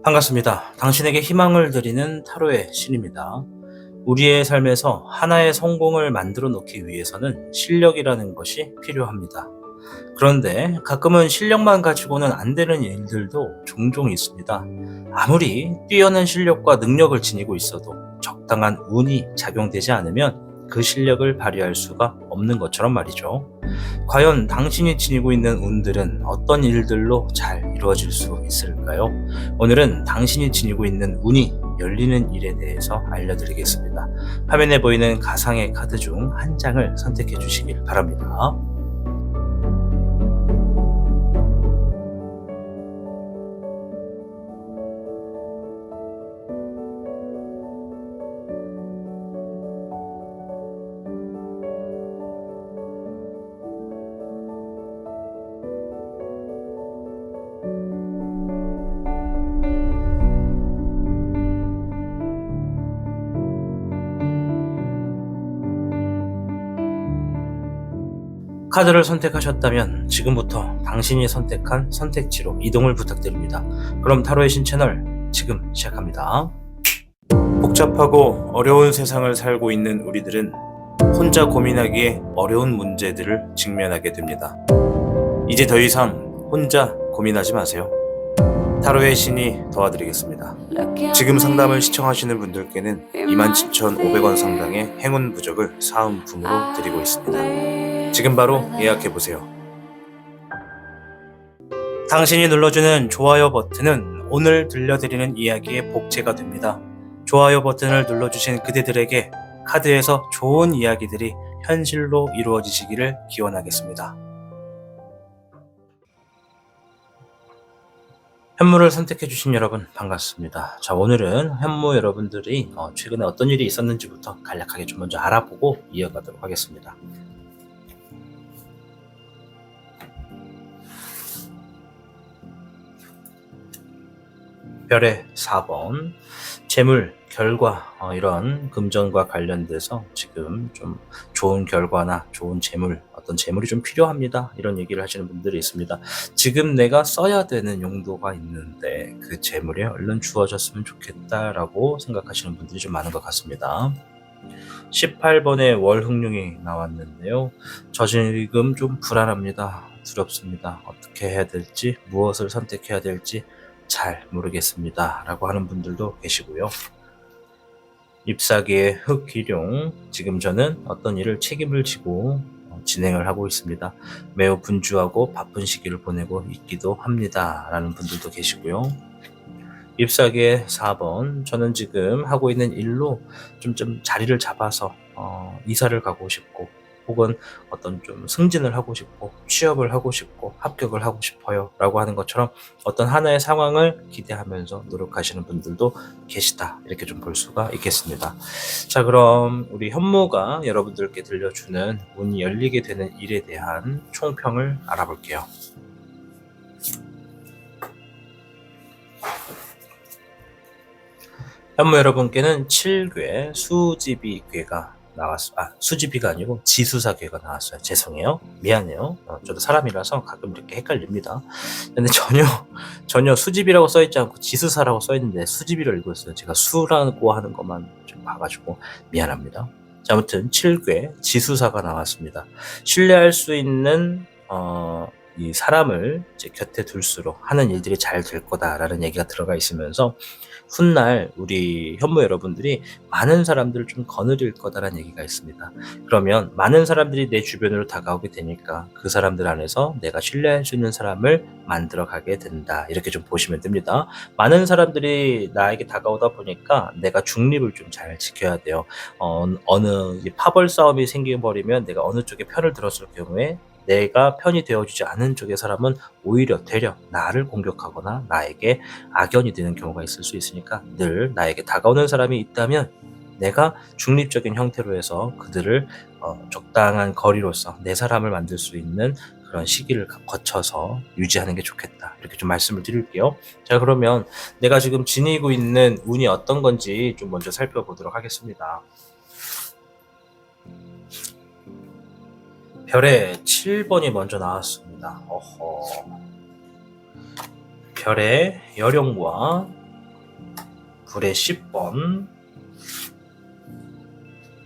반갑습니다. 당신에게 희망을 드리는 타로의 신입니다. 우리의 삶에서 하나의 성공을 만들어 놓기 위해서는 실력이라는 것이 필요합니다. 그런데 가끔은 실력만 가지고는 안 되는 일들도 종종 있습니다. 아무리 뛰어난 실력과 능력을 지니고 있어도 적당한 운이 작용되지 않으면 그 실력을 발휘할 수가 없는 것처럼 말이죠. 과연 당신이 지니고 있는 운들은 어떤 일들로 잘 이루어질 수 있을까요? 오늘은 당신이 지니고 있는 운이 열리는 일에 대해서 알려드리겠습니다. 화면에 보이는 가상의 카드 중 한 장을 선택해 주시길 바랍니다. 카드를 선택하셨다면 지금부터 당신이 선택한 선택지로 이동을 부탁드립니다. 그럼 타로의 신 채널 지금 시작합니다. 복잡하고 어려운 세상을 살고 있는 우리들은 혼자 고민하기에 어려운 문제들을 직면하게 됩니다. 이제 더 이상 혼자 고민하지 마세요. 타로의 신이 도와드리겠습니다. 지금 상담을 시청하시는 분들께는 27,500원 상당의 행운 부적을 사은품으로 드리고 있습니다. 지금 바로 예약해보세요. 당신이 눌러주는 좋아요 버튼은 오늘 들려드리는 이야기의 복제가 됩니다. 좋아요 버튼을 눌러주신 그대들에게 카드에서 좋은 이야기들이 현실로 이루어지시기를 기원하겠습니다. 현무를 선택해주신 여러분 반갑습니다. 자, 오늘은 현무 여러분들이 최근에 어떤 일이 있었는지부터 간략하게 좀 먼저 알아보고 이어가도록 하겠습니다. 별의 4번 재물, 결과 이런 금전과 관련돼서 지금 좀 좋은 결과나 좋은 재물, 어떤 재물이 좀 필요합니다. 이런 얘기를 하시는 분들이 있습니다. 지금 내가 써야 되는 용도가 있는데 그 재물이 얼른 주어졌으면 좋겠다라고 생각하시는 분들이 좀 많은 것 같습니다. 18번의 월흑룡이 나왔는데요. 저 지금 좀 불안합니다. 두렵습니다. 어떻게 해야 될지, 무엇을 선택해야 될지 잘 모르겠습니다. 라고 하는 분들도 계시고요. ip사기의 흑기룡, 지금 저는 어떤 일을 책임을 지고 진행을 하고 있습니다. 매우 분주하고 바쁜 시기를 보내고 있기도 합니다. 라는 분들도 계시고요. ip사기의 4번, 저는 지금 하고 있는 일로 좀 자리를 잡아서 이사를 가고 싶고 혹은 어떤 좀 승진을 하고 싶고 취업을 하고 싶고 합격을 하고 싶어요 라고 하는 것처럼 어떤 하나의 상황을 기대하면서 노력하시는 분들도 계시다, 이렇게 좀 볼 수가 있겠습니다. 자, 그럼 우리 현무가 여러분들께 들려주는 운이 열리게 되는 일에 대한 총평을 알아볼게요. 현무 여러분께는 7괴 수지비괴가 수지비가 아니고 지수사 괴가 나왔어요. 죄송해요. 미안해요. 저도 사람이라서 가끔 이렇게 헷갈립니다. 근데 전혀 수지비라고 써있지 않고 지수사라고 써있는데 수지비를 읽었어요. 제가 수라고 하는 것만 좀 봐가지고 미안합니다. 자, 아무튼 7괴 지수사가 나왔습니다. 신뢰할 수 있는 이 사람을 이제 곁에 둘수록 하는 일들이 잘 될 거다라는 얘기가 들어가 있으면서 훗날 우리 현무 여러분들이 많은 사람들을 좀 거느릴 거다라는 얘기가 있습니다. 그러면 많은 사람들이 내 주변으로 다가오게 되니까 그 사람들 안에서 내가 신뢰할 수 있는 사람을 만들어 가게 된다, 이렇게 좀 보시면 됩니다. 많은 사람들이 나에게 다가오다 보니까 내가 중립을 좀 잘 지켜야 돼요. 어느 파벌 싸움이 생겨버리면 내가 어느 쪽에 편을 들었을 경우에 내가 편이 되어주지 않은 쪽의 사람은 오히려 되려 나를 공격하거나 나에게 악연이 되는 경우가 있을 수 있으니까 늘 나에게 다가오는 사람이 있다면 내가 중립적인 형태로 해서 그들을 적당한 거리로서 내 사람을 만들 수 있는 그런 시기를 거쳐서 유지하는 게 좋겠다, 이렇게 좀 말씀을 드릴게요. 자, 그러면 내가 지금 지니고 있는 운이 어떤 건지 좀 먼저 살펴보도록 하겠습니다. 별의 7번이 먼저 나왔습니다. 별의 여룡과 불의 10번,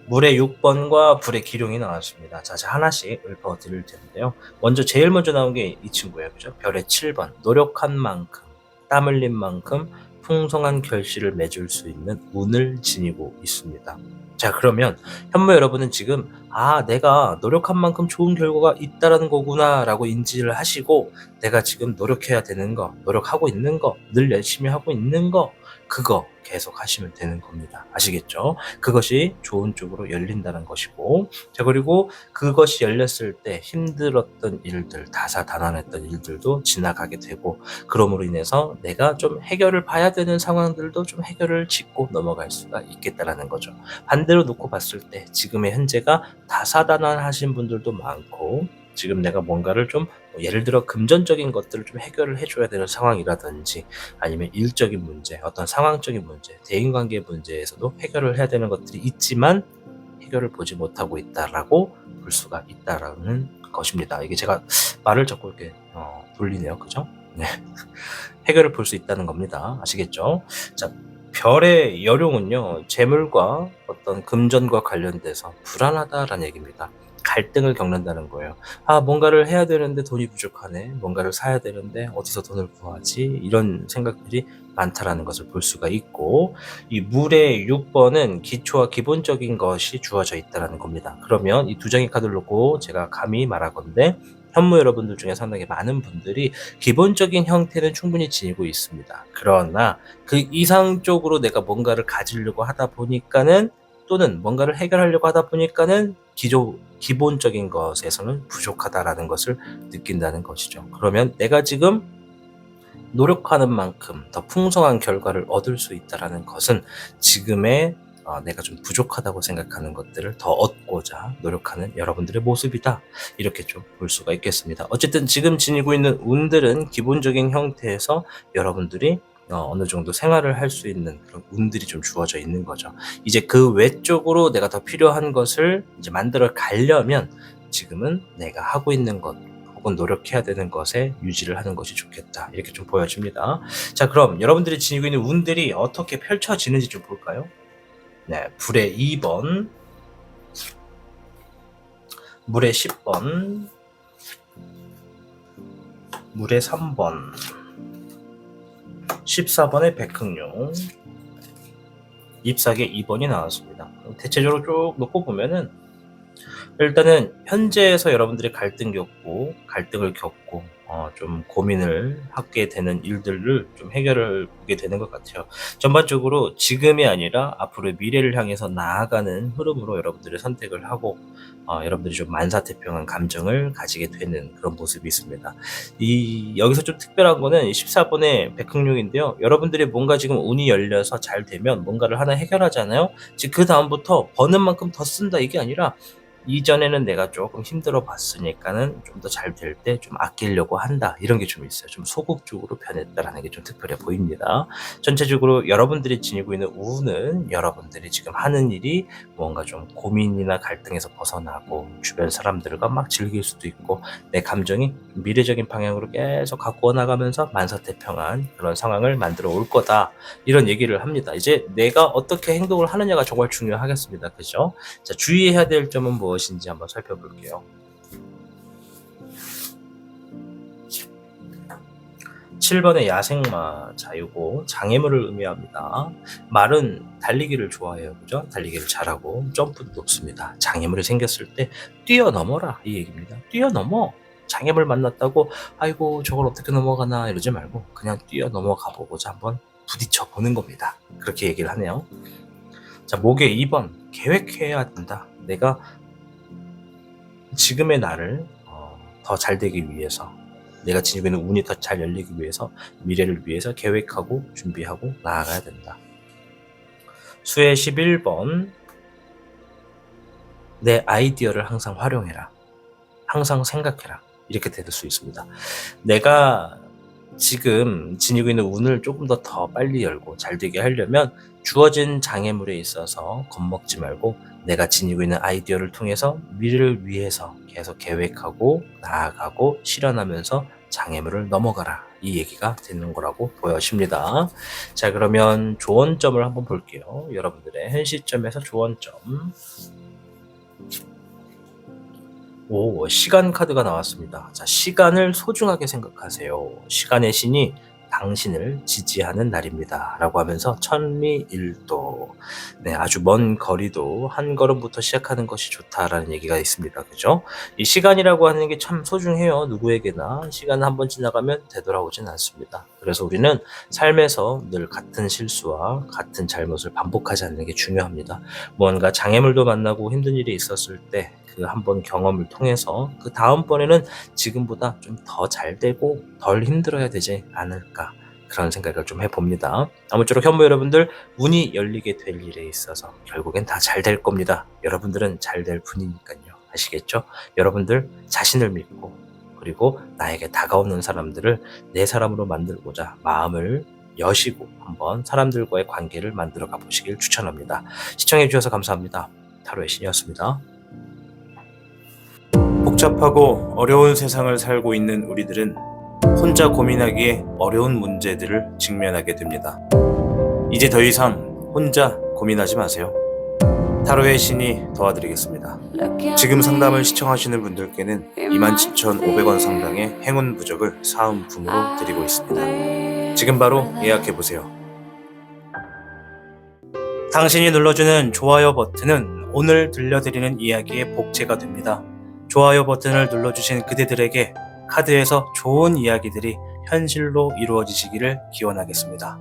물의 6번과 불의 기룡이 나왔습니다. 자, 하나씩 읊어드릴 텐데요. 제일 먼저 나온 게 이 친구예요. 그죠? 별의 7번, 노력한 만큼, 땀 흘린 만큼 풍성한 결실을 맺을 수 있는 운을 지니고 있습니다. 자, 그러면 현무 여러분은 지금 내가 노력한 만큼 좋은 결과가 있다라는 거구나 라고 인지를 하시고, 내가 지금 노력해야 되는 거, 노력하고 있는 거, 늘 열심히 하고 있는 거, 그거 계속 하시면 되는 겁니다. 아시겠죠? 그것이 좋은 쪽으로 열린다는 것이고, 자, 그리고 그것이 열렸을 때 힘들었던 일들, 다사다난했던 일들도 지나가게 되고, 그럼으로 인해서 내가 좀 해결을 봐야 되는 상황들도 좀 해결을 짓고 넘어갈 수가 있겠다라는 거죠. 반대로 놓고 봤을 때 지금의 현재가 다사다난하신 분들도 많고, 지금 내가 뭔가를 좀 예를 들어 금전적인 것들을 좀 해결을 해줘야 되는 상황이라든지, 아니면 일적인 문제, 어떤 상황적인 문제, 대인관계 문제에서도 해결을 해야 되는 것들이 있지만 해결을 보지 못하고 있다라고 볼 수가 있다라는 것입니다. 이게 제가 말을 자꾸 이렇게 돌리네요. 그죠? 네. 해결을 볼 수 있다는 겁니다. 아시겠죠? 자, 별의 여룡은요, 재물과 어떤 금전과 관련돼서 불안하다라는 얘기입니다. 갈등을 겪는다는 거예요. 뭔가를 해야 되는데 돈이 부족하네. 뭔가를 사야 되는데 어디서 돈을 구하지? 이런 생각들이 많다라는 것을 볼 수가 있고, 이 물의 6번은 기초와 기본적인 것이 주어져 있다는 겁니다. 그러면 이 두 장의 카드를 놓고 제가 감히 말하건대, 현무 여러분들 중에 상당히 많은 분들이 기본적인 형태는 충분히 지니고 있습니다. 그러나 그 이상적으로 내가 뭔가를 가지려고 하다 보니까는, 또는 뭔가를 해결하려고 하다 보니까는 기본적인 것에서는 부족하다라는 것을 느낀다는 것이죠. 그러면 내가 지금 노력하는 만큼 더 풍성한 결과를 얻을 수 있다라는 것은 지금의 내가 좀 부족하다고 생각하는 것들을 더 얻고자 노력하는 여러분들의 모습이다. 이렇게 좀 볼 수가 있겠습니다. 어쨌든 지금 지니고 있는 운들은 기본적인 형태에서 여러분들이 어느 정도 생활을 할 수 있는 그런 운들이 좀 주어져 있는 거죠. 이제 그 외적으로 내가 더 필요한 것을 이제 만들어 가려면 지금은 내가 하고 있는 것, 혹은 노력해야 되는 것에 유지를 하는 것이 좋겠다. 이렇게 좀 보여집니다. 자, 그럼 여러분들이 지니고 있는 운들이 어떻게 펼쳐지는지 좀 볼까요? 네, 불의 2번, 물의 10번, 물의 3번, 14번의 백흥룡, 잎사귀 2번이 나왔습니다. 대체적으로 쭉 놓고 보면은, 일단은 현재에서 여러분들이 갈등을 겪고 좀 고민을 하게 되는 일들을 좀 해결을 보게 되는 것 같아요. 전반적으로 지금이 아니라 앞으로의 미래를 향해서 나아가는 흐름으로 여러분들이 선택을 하고, 여러분들이 좀 만사태평한 감정을 가지게 되는 그런 모습이 있습니다. 여기서 좀 특별한 거는 14번의 백흥룡인데요. 여러분들이 뭔가 지금 운이 열려서 잘 되면 뭔가를 하나 해결하잖아요. 즉 그 다음부터 버는 만큼 더 쓴다, 이게 아니라, 이전에는 내가 조금 힘들어 봤으니까는 좀 더 잘 될 때 좀 아끼려고 한다, 이런 게 좀 있어요. 좀 소극적으로 변했다라는 게 좀 특별해 보입니다. 전체적으로 여러분들이 지니고 있는 운은, 여러분들이 지금 하는 일이 뭔가 좀 고민이나 갈등에서 벗어나고 주변 사람들과 막 즐길 수도 있고, 내 감정이 미래적인 방향으로 계속 가꾸어 나가면서 만사태평한 그런 상황을 만들어 올 거다, 이런 얘기를 합니다. 이제 내가 어떻게 행동을 하느냐가 정말 중요하겠습니다. 그죠? 자, 주의해야 될 점은 무엇인지 한번 살펴볼게요. 7번의 야생마, 자유고 장애물을 의미합니다. 말은 달리기를 좋아해요. 그죠? 달리기를 잘하고 점프도 높습니다. 장애물이 생겼을 때 뛰어넘어라, 이 얘기입니다. 뛰어넘어. 장애물 만났다고 아이고 저걸 어떻게 넘어가나 이러지 말고 그냥 뛰어넘어가 보고자 한번 부딪혀 보는 겁니다. 그렇게 얘기를 하네요. 자, 목의 2번, 계획해야 된다. 내가 지금의 나를 더 잘 되기 위해서, 내가 지니고 있는 운이 더 잘 열리기 위해서, 미래를 위해서 계획하고 준비하고 나아가야 된다. 수의 11번, 내 아이디어를 항상 활용해라. 항상 생각해라. 이렇게 될 수 있습니다. 내가 지금 지니고 있는 운을 조금 더 빨리 열고 잘 되게 하려면 주어진 장애물에 있어서 겁먹지 말고, 내가 지니고 있는 아이디어를 통해서 미래를 위해서 계속 계획하고 나아가고 실현하면서 장애물을 넘어가라. 이 얘기가 되는 거라고 보여집니다. 자, 그러면 조언점을 한번 볼게요. 여러분들의 현 시점에서 조언점. 시간 카드가 나왔습니다. 자, 시간을 소중하게 생각하세요. 시간의 신이 당신을 지지하는 날입니다. 라고 하면서 천리일도. 네, 아주 먼 거리도 한 걸음부터 시작하는 것이 좋다라는 얘기가 있습니다. 그죠? 이 시간이라고 하는 게 참 소중해요. 누구에게나. 시간은 한번 지나가면 되돌아오진 않습니다. 그래서 우리는 삶에서 늘 같은 실수와 같은 잘못을 반복하지 않는 게 중요합니다. 무언가 장애물도 만나고 힘든 일이 있었을 때 그 한 번 경험을 통해서 그 다음번에는 지금보다 좀 더 잘 되고 덜 힘들어야 되지 않을까, 그런 생각을 좀 해봅니다. 아무쪼록 현모 여러분들, 운이 열리게 될 일에 있어서 결국엔 다 잘 될 겁니다. 여러분들은 잘 될 뿐이니까요. 아시겠죠? 여러분들 자신을 믿고, 그리고 나에게 다가오는 사람들을 내 사람으로 만들고자 마음을 여시고 한번 사람들과의 관계를 만들어 가보시길 추천합니다. 시청해 주셔서 감사합니다. 타로의 신이었습니다. 복잡하고 어려운 세상을 살고 있는 우리들은 혼자 고민하기에 어려운 문제들을 직면하게 됩니다. 이제 더 이상 혼자 고민하지 마세요. 타로의 신이 도와드리겠습니다. 지금 상담을 시청하시는 분들께는 27,500원 상당의 행운 부적을 사은품으로 드리고 있습니다. 지금 바로 예약해보세요. 당신이 눌러주는 좋아요 버튼은 오늘 들려드리는 이야기의 복제가 됩니다. 좋아요 버튼을 눌러주신 그대들에게 카드에서 좋은 이야기들이 현실로 이루어지시기를 기원하겠습니다.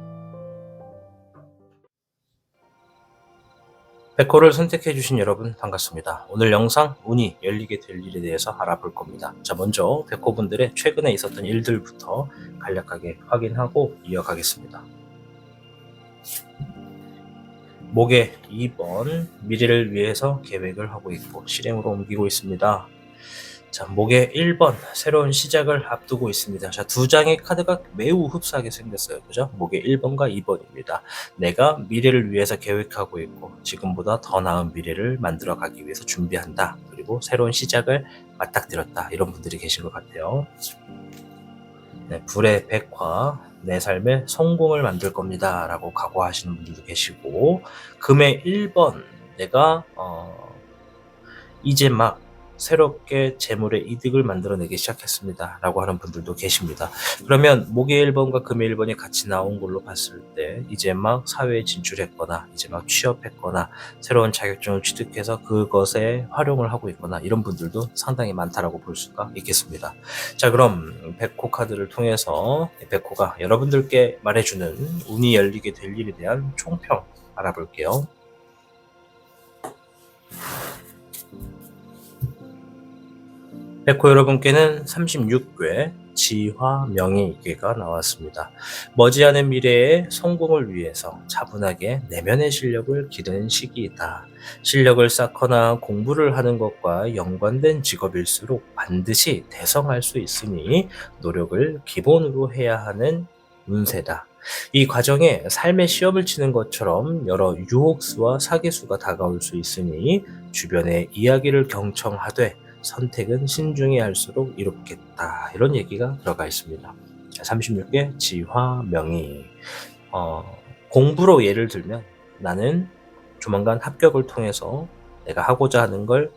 백호를 선택해주신 여러분 반갑습니다. 오늘 영상 운이 열리게 될 일에 대해서 알아볼 겁니다. 자, 먼저 백호분들의 최근에 있었던 일들부터 간략하게 확인하고 이어가겠습니다. 목에 2번, 미래를 위해서 계획을 하고 있고 실행으로 옮기고 있습니다. 자, 목에 1번, 새로운 시작을 앞두고 있습니다. 자, 두 장의 카드가 매우 흡사하게 생겼어요. 그죠? 목에 1번과 2번입니다. 내가 미래를 위해서 계획하고 있고 지금보다 더 나은 미래를 만들어 가기 위해서 준비한다. 그리고 새로운 시작을 맞닥뜨렸다. 이런 분들이 계신 것 같아요. 네, 불의 백화, 내 삶에 성공을 만들 겁니다. 라고 각오하시는 분들도 계시고, 금의 1번, 내가 이제 막 새롭게 재물의 이득을 만들어내기 시작했습니다. 라고 하는 분들도 계십니다. 그러면 목의 1번과 금의 1번이 같이 나온 걸로 봤을 때 이제 막 사회에 진출했거나 이제 막 취업했거나 새로운 자격증을 취득해서 그것에 활용을 하고 있거나 이런 분들도 상당히 많다라고 볼 수가 있겠습니다. 자, 그럼 백호 카드를 통해서 백호가 여러분들께 말해주는 운이 열리게 될 일에 대한 총평 알아볼게요. 백호 여러분께는 36궤 지화명의궤가 나왔습니다. 머지않은 미래의 성공을 위해서 차분하게 내면의 실력을 기르는 시기이다. 실력을 쌓거나 공부를 하는 것과 연관된 직업일수록 반드시 대성할 수 있으니 노력을 기본으로 해야 하는 운세다. 이 과정에 삶의 시험을 치는 것처럼 여러 유혹수와 사기수가 다가올 수 있으니 주변의 이야기를 경청하되 선택은 신중히 할수록 이롭겠다. 이런 얘기가 들어가 있습니다. 36개 지화명의. 공부로 예를 들면 나는 조만간 합격을 통해서 내가 하고자 하는 걸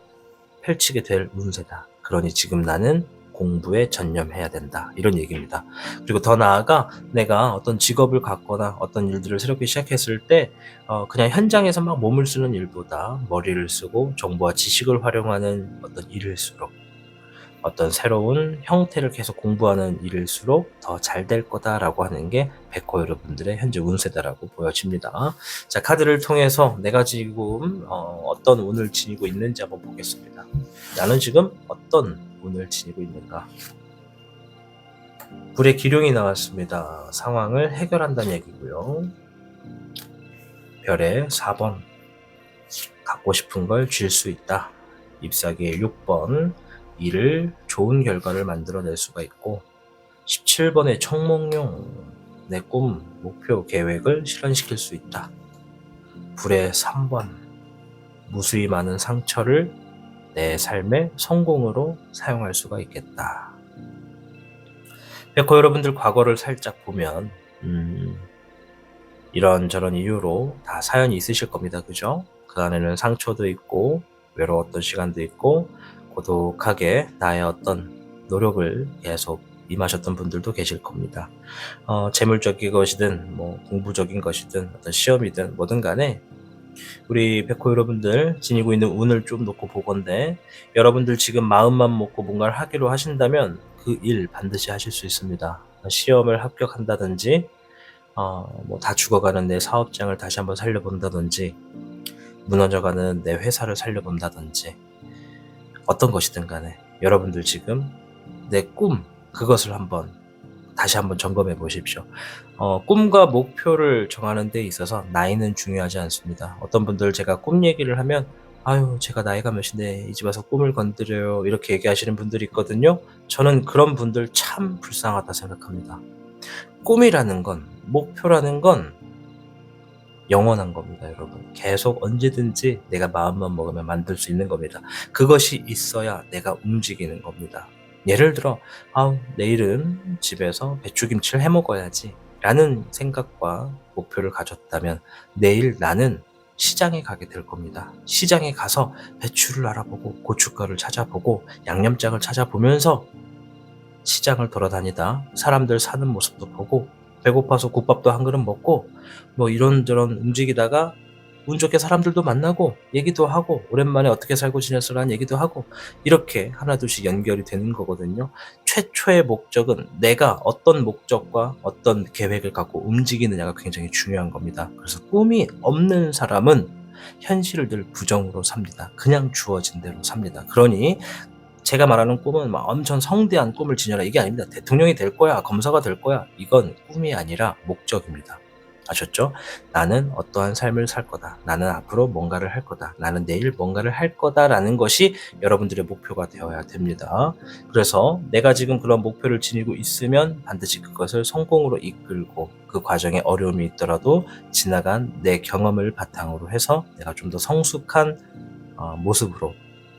펼치게 될 운세다. 그러니 지금 나는 공부에 전념해야 된다. 이런 얘기입니다. 그리고 더 나아가 내가 어떤 직업을 갖거나 어떤 일들을 새롭게 시작했을 때 그냥 현장에서 막 몸을 쓰는 일보다 머리를 쓰고 정보와 지식을 활용하는 어떤 일일수록, 어떤 새로운 형태를 계속 공부하는 일일수록 더 잘 될 거다라고 하는 게 백호 여러분들의 현재 운세다라고 보여집니다. 자, 카드를 통해서 내가 지금 어떤 운을 지니고 있는지 한번 보겠습니다. 나는 지금 어떤 운을 지니고 있는가? 불의 기룡이 나왔습니다. 상황을 해결한다는 얘기고요. 별의 4번, 갖고 싶은 걸 쥘 수 있다. 잎사귀의 6번, 일을 좋은 결과를 만들어낼 수가 있고, 17번의 청몽룡, 내 꿈, 목표, 계획을 실현시킬 수 있다. 불의 3번, 무수히 많은 상처를 내 삶의 성공으로 사용할 수가 있겠다. 백호 여러분들 과거를 살짝 보면 이런저런 이유로 다 사연이 있으실 겁니다. 그죠? 그 안에는 상처도 있고 외로웠던 시간도 있고 고독하게 나의 어떤 노력을 계속 임하셨던 분들도 계실 겁니다. 재물적인 것이든 뭐 공부적인 것이든 어떤 시험이든 뭐든 간에 우리 백호 여러분들 지니고 있는 운을 좀 놓고 보건대 여러분들 지금 마음만 먹고 뭔가를 하기로 하신다면 그 일 반드시 하실 수 있습니다. 시험을 합격한다든지 뭐 다 죽어가는 내 사업장을 다시 한번 살려본다든지 무너져가는 내 회사를 살려본다든지 어떤 것이든 간에 여러분들 지금 내 꿈 그것을 다시 한번 점검해 보십시오. 꿈과 목표를 정하는 데 있어서 나이는 중요하지 않습니다. 어떤 분들 제가 꿈 얘기를 하면 아유 제가 나이가 몇인데 이 집 와서 꿈을 건드려요 이렇게 얘기하시는 분들이 있거든요. 저는 그런 분들 참 불쌍하다 생각합니다. 꿈이라는 건 목표라는 건 영원한 겁니다, 여러분. 계속 언제든지 내가 마음만 먹으면 만들 수 있는 겁니다. 그것이 있어야 내가 움직이는 겁니다. 예를 들어 내일은 집에서 배추김치를 해 먹어야지 라는 생각과 목표를 가졌다면 내일 나는 시장에 가게 될 겁니다. 시장에 가서 배추를 알아보고 고춧가루를 찾아보고 양념장을 찾아보면서 시장을 돌아다니다 사람들 사는 모습도 보고 배고파서 국밥도 한 그릇 먹고 뭐 이런저런 움직이다가 운 좋게 사람들도 만나고 얘기도 하고 오랜만에 어떻게 살고 지냈어라는 얘기도 하고 이렇게 하나둘씩 연결이 되는 거거든요. 최초의 목적은 내가 어떤 목적과 어떤 계획을 갖고 움직이느냐가 굉장히 중요한 겁니다. 그래서 꿈이 없는 사람은 현실을 늘 부정으로 삽니다. 그냥 주어진 대로 삽니다. 그러니 제가 말하는 꿈은 막 엄청 성대한 꿈을 지녀라 이게 아닙니다. 대통령이 될 거야, 검사가 될 거야. 이건 꿈이 아니라 목적입니다. 아셨죠? 나는 어떠한 삶을 살 거다. 나는 앞으로 뭔가를 할 거다. 나는 내일 뭔가를 할 거다라는 것이 여러분들의 목표가 되어야 됩니다. 그래서 내가 지금 그런 목표를 지니고 있으면 반드시 그것을 성공으로 이끌고 그 과정에 어려움이 있더라도 지나간 내 경험을 바탕으로 해서 내가 좀 더 성숙한 모습으로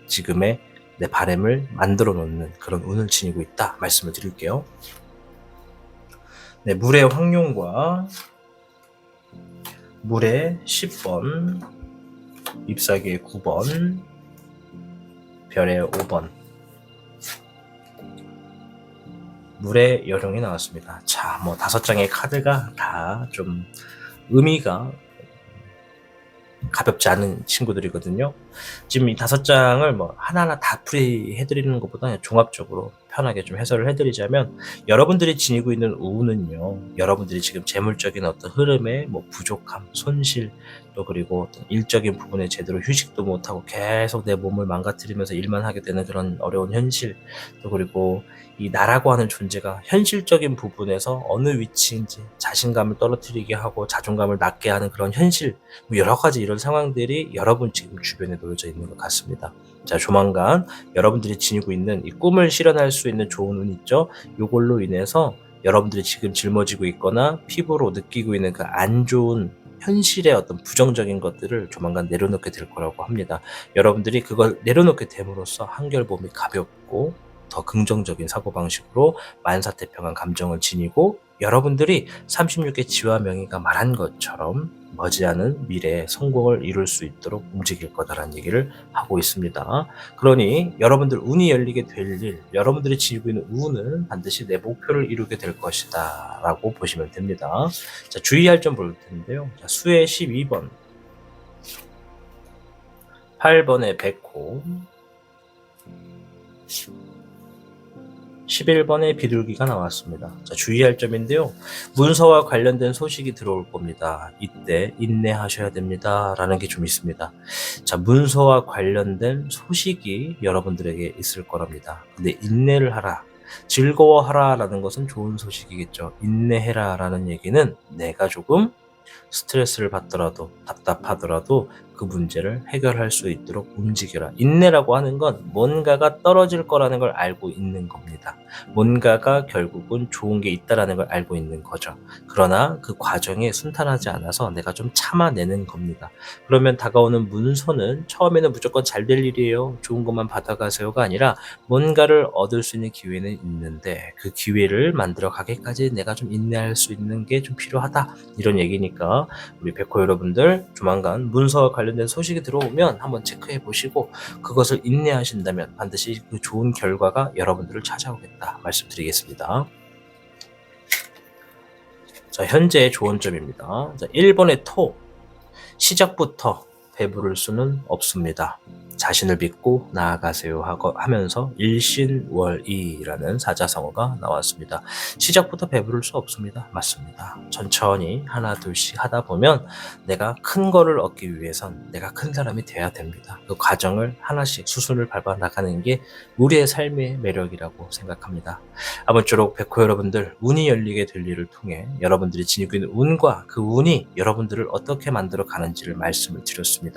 지금의 내 바램을 만들어 놓는 그런 운을 지니고 있다 말씀을 드릴게요. 네, 물의 황룡과 물의 10번, 잎사귀의 9번, 별의 5번, 물의 여룡이 나왔습니다. 자, 뭐 5장의 카드가 다 좀 의미가 가볍지 않은 친구들이거든요. 지금 이 5장을 뭐 하나하나 다 풀이해드리는 것보다 종합적으로 편하게 좀 해설을 해드리자면 여러분들이 지니고 있는 운은요. 여러분들이 지금 재물적인 어떤 흐름에 뭐 부족함, 손실 또 그리고 어떤 일적인 부분에 제대로 휴식도 못하고 계속 내 몸을 망가뜨리면서 일만 하게 되는 그런 어려운 현실 또 그리고 이 나라고 하는 존재가 현실적인 부분에서 어느 위치인지 자신감을 떨어뜨리게 하고 자존감을 낮게 하는 그런 현실 뭐 여러 가지 이런 상황들이 여러분 지금 주변에 놓여져 있는 것 같습니다. 자, 조만간 여러분들이 지니고 있는 이 꿈을 실현할 수 있는 좋은 운 있죠? 요걸로 인해서 여러분들이 지금 짊어지고 있거나 피부로 느끼고 있는 그 안 좋은 현실의 어떤 부정적인 것들을 조만간 내려놓게 될 거라고 합니다. 여러분들이 그걸 내려놓게 됨으로써 한결 몸이 가볍고 더 긍정적인 사고방식으로 만사태평한 감정을 지니고 여러분들이 36개 지와 명의가 말한 것처럼 머지않은 미래에 성공을 이룰 수 있도록 움직일 거다라는 얘기를 하고 있습니다. 그러니 여러분들 운이 열리게 될 일, 여러분들이 지니고 있는 운은 반드시 내 목표를 이루게 될 것이다 라고 보시면 됩니다. 자, 주의할 점 볼 텐데요. 자, 수의 12번, 8번의 백호, 11번의 비둘기가 나왔습니다. 자, 주의할 점인데요. 문서와 관련된 소식이 들어올 겁니다. 이때 인내하셔야 됩니다. 라는 게 좀 있습니다. 자, 문서와 관련된 소식이 여러분들에게 있을 거랍니다. 근데 인내를 하라. 즐거워하라 라는 것은 좋은 소식이겠죠. 인내해라 라는 얘기는 내가 조금 스트레스를 받더라도 답답하더라도 그 문제를 해결할 수 있도록 움직여라. 인내라고 하는 건 뭔가가 떨어질 거라는 걸 알고 있는 겁니다. 뭔가가 결국은 좋은 게 있다라는 걸 알고 있는 거죠. 그러나 그 과정이 순탄하지 않아서 내가 좀 참아내는 겁니다. 그러면 다가오는 문서는 처음에는 무조건 잘 될 일이에요, 좋은 것만 받아가세요가 아니라 뭔가를 얻을 수 있는 기회는 있는데 그 기회를 만들어 가기까지 내가 좀 인내할 수 있는 게 좀 필요하다, 이런 얘기니까 우리 백호 여러분들 조만간 문서와 관련된 소식이 들어오면 한번 체크해 보시고 그것을 인내하신다면 반드시 그 좋은 결과가 여러분들을 찾아오겠다 말씀드리겠습니다. 자, 현재의 조언점입니다. 자, 1번의 토, 시작부터 배부를 수는 없습니다. 자신을 믿고 나아가세요 하면서 일신월이라는 사자성어가 나왔습니다. 시작부터 배부를 수 없습니다. 맞습니다. 천천히 하나 둘씩 하다 보면 내가 큰 거를 얻기 위해선 내가 큰 사람이 돼야 됩니다. 그 과정을 하나씩 수순을 밟아 나가는 게 우리의 삶의 매력이라고 생각합니다. 아무쪼록 백호 여러분들, 운이 열리게 될 일을 통해 여러분들이 지니고 있는 운과 그 운이 여러분들을 어떻게 만들어 가는지를 말씀을 드렸습니다.